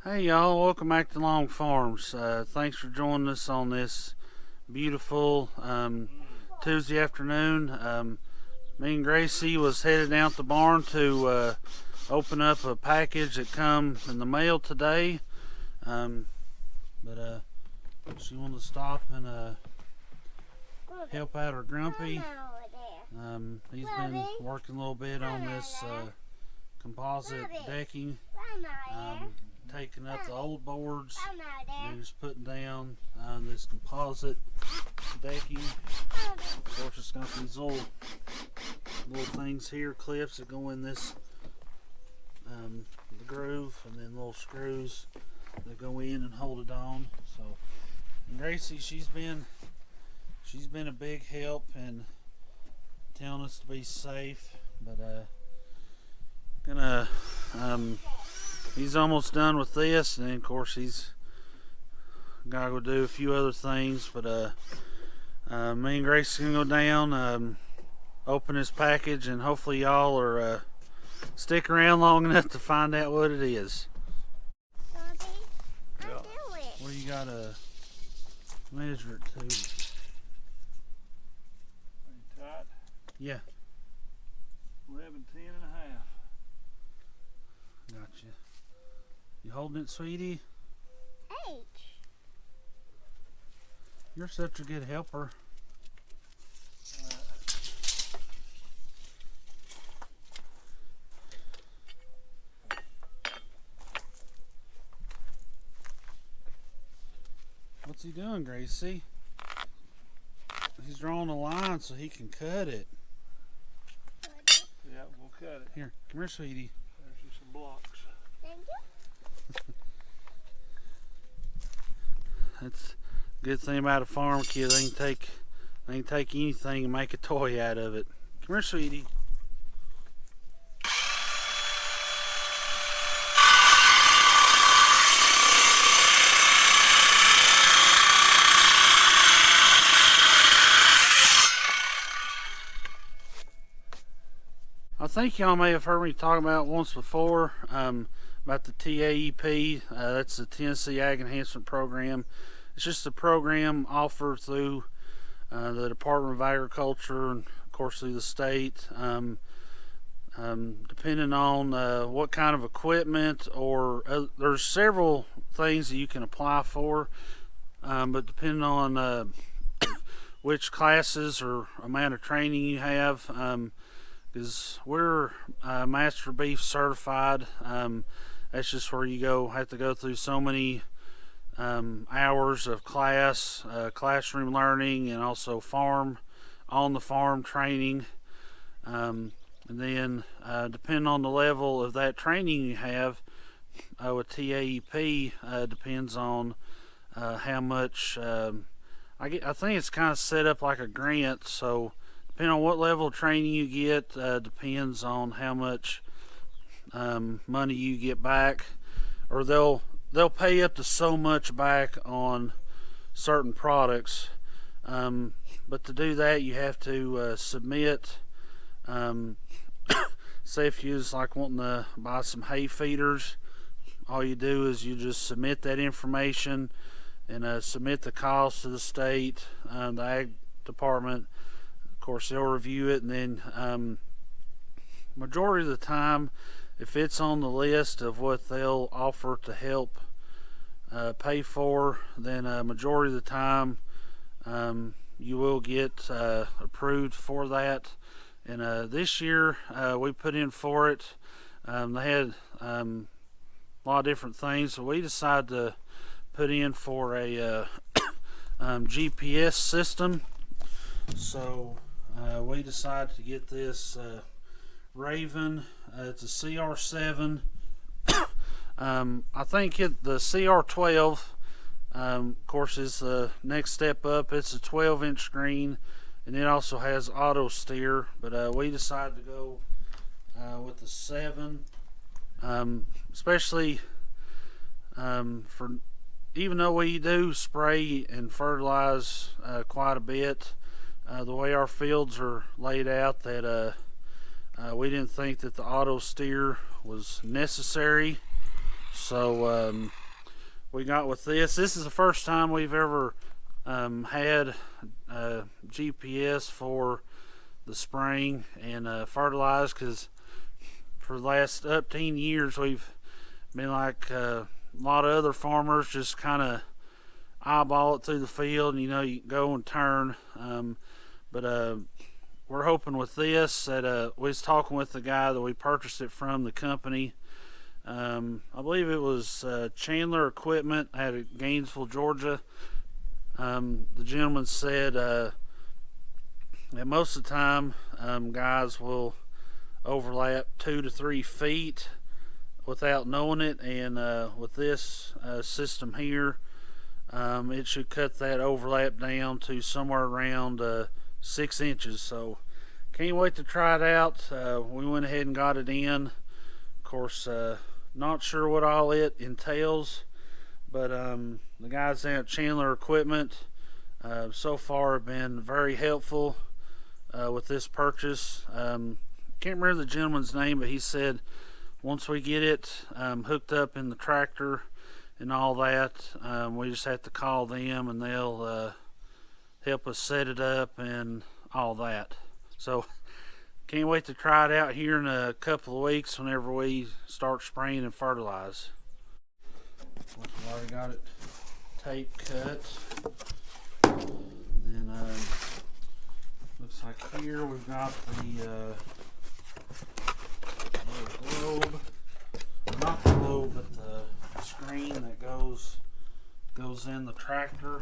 Hey y'all, welcome back to Long Farms. Thanks for joining us on this beautiful Tuesday afternoon. Me and Gracie was headed out the barn to open up a package that come in the mail today. But she wanted to stop and help out her Grumpy. He's been working a little bit on this composite decking. Taking up the old boards and just putting down this composite decking. Of course, it's got these little things here, clips that go in this the groove, and then little screws that go in and hold it on. So, and Gracie, she's been a big help in telling us to be safe. But gonna he's almost done with this, and then of course he's gotta go do a few other things. But me and Grace gonna go down, open this package, and hopefully y'all are stick around long enough to find out what it is. Bobby, yeah. Do it. What do you gotta measure it to? Tight? Yeah. 11, 10 and a half. Gotcha. You holding it, sweetie? H. You're such a good helper. What's he doing, Gracie? He's drawing a line so he can cut it. Yeah, we'll cut it. Here, come here, sweetie. There's just some blocks. Thank you. That's a good thing about a farm kid. They can take anything and make a toy out of it. Come here, sweetie. I think y'all may have heard me talk about it once before, about the TEAP. That's the Tennessee Ag Enhancement Program. It's just a program offered through the Department of Agriculture and of course through the state. Depending on what kind of equipment, or there's several things that you can apply for, but depending on which classes or amount of training you have, because we're Master Beef certified. That's just where you have to go through so many hours of classroom learning, and also on the farm training. And then depending on the level of that training you have with TAEP, depends on how much. I think it's kind of set up like a grant, so depending on what level of training you get, depends on how much money you get back, or they'll pay up to so much back on certain products. But to do that, you have to submit. Say if you was like wanting to buy some hay feeders, all you do is you just submit that information and submit the cost to the state, the ag department. Of course, they'll review it, and then majority of the time, if it's on the list of what they'll offer to help pay for, then majority of the time you will get approved for that. And this year we put in for it. They had a lot of different things, so we decided to put in for a GPS system. So we decided to get this Raven. It's a CR7. I think the CR12, of course, is the next step up. It's a 12-inch screen, and it also has auto steer. But we decided to go with the 7, especially for, even though we do spray and fertilize quite a bit, the way our fields are laid out, that we didn't think that the auto steer was necessary. So we got with this. This is the first time we've ever had GPS for the spraying and fertilize, because for the last up 10 years we've been like a lot of other farmers, just kind of eyeball it through the field, and you can go and turn. But we're hoping with this that we was talking with the guy that we purchased it from, the company. I believe it was Chandler Equipment out of Gainesville, Georgia. The gentleman said that most of the time guys will overlap 2 to 3 feet without knowing it, and with this system here, it should cut that overlap down to somewhere around 6 inches. So can't wait to try it out. We went ahead and got it in. Of course, not sure what all it entails, but the guys at Chandler Equipment so far have been very helpful with this purchase. Can't remember the gentleman's name, but he said once we get it hooked up in the tractor and all that, we just have to call them and they'll help us set it up and all that. So can't wait to try it out here in a couple of weeks whenever we start spraying and fertilize. We've already got it tape cut. Then looks like here we've got the globe, not the globe, but the screen that goes in the tractor. A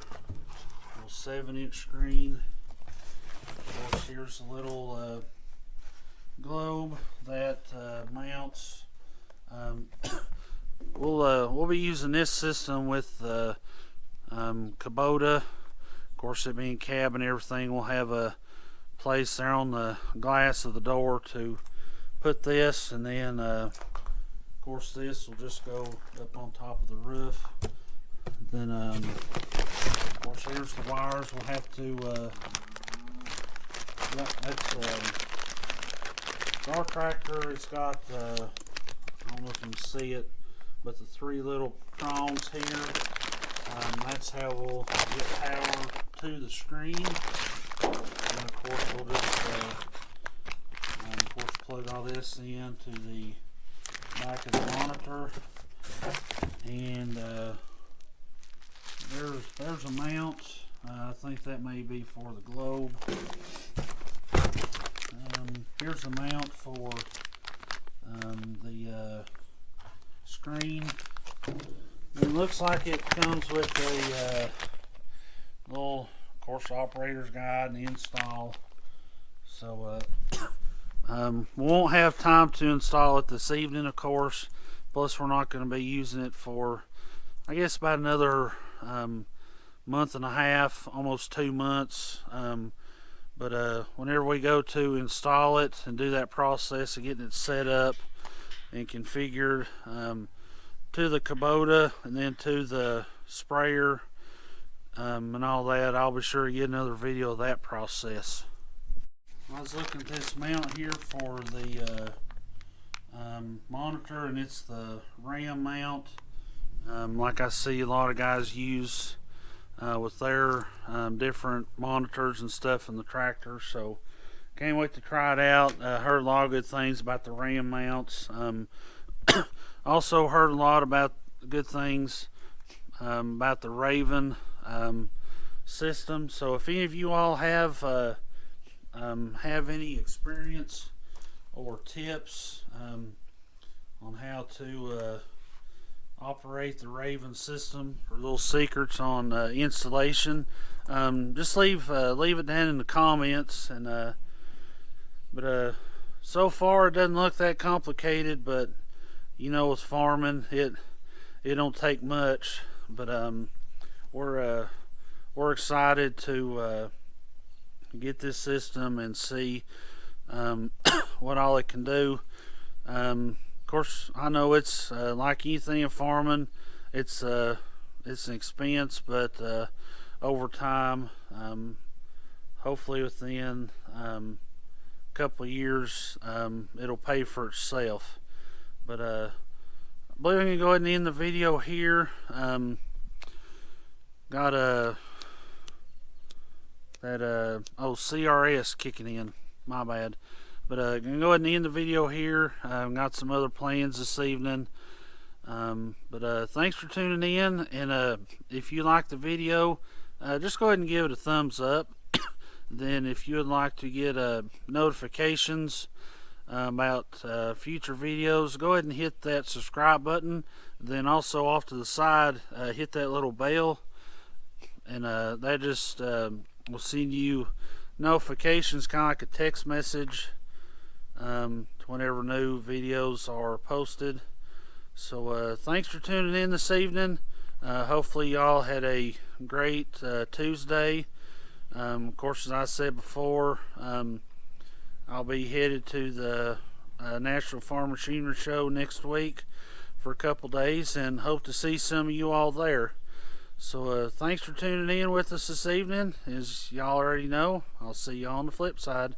little 7-inch screen. Of course, here's a little globe that mounts. We'll be using this system with the Kubota. Of course, it being cab and everything, we'll have a place there on the glass of the door to put this, and then of course this will just go up on top of the roof. Then of course here's the wires. We'll have to that's our tractor. It's got I don't know if you can see it, but the 3 little prongs here, that's how we'll get power to the screen. And of course we'll just of course plug all this into the back of the monitor, and there's a mount. I think that may be for the globe. Here's a mount for the screen. It looks like it comes with a little, of course, operator's guide and install. So we won't have time to install it this evening, of course. Plus, we're not going to be using it for, I guess, about another month and a half, almost 2 months. But whenever we go to install it and do that process of getting it set up and configured to the Kubota and then to the sprayer and all that, I'll be sure to get another video of that process. I was looking at this mount here for the monitor, and it's the RAM mount, like I see a lot of guys use with their different monitors and stuff in the tractor. So can't wait to try it out. Heard a lot of good things about the RAM mounts. Also heard a lot about good things about the Raven system. So if any of you all have any experience or tips on how to operate the Raven system, or little secrets on installation, just leave it down in the comments. And but so far it doesn't look that complicated, but with farming it don't take much. But we're excited to get this system and see what all it can do. Of course, I know it's like anything in farming, it's an expense, but over time, hopefully within a couple of years, it'll pay for itself. But believe I'm gonna go ahead and end the video here. Got CRS kicking in. My bad. But gonna go ahead and end the video here. Got some other plans this evening. But thanks for tuning in, and if you like the video, just go ahead and give it a thumbs up. Then if you would like to get notifications about future videos, go ahead and hit that subscribe button. Then also off to the side, hit that little bell, and that just will send you notifications, kind of like a text message, whenever new videos are posted. So thanks for tuning in this evening. Hopefully y'all had a great Tuesday. Of course, as I said before, I'll be headed to the National Farm Machinery Show next week for a couple days, and hope to see some of you all there. So thanks for tuning in with us this evening. As y'all already know, I'll see y'all on the flip side.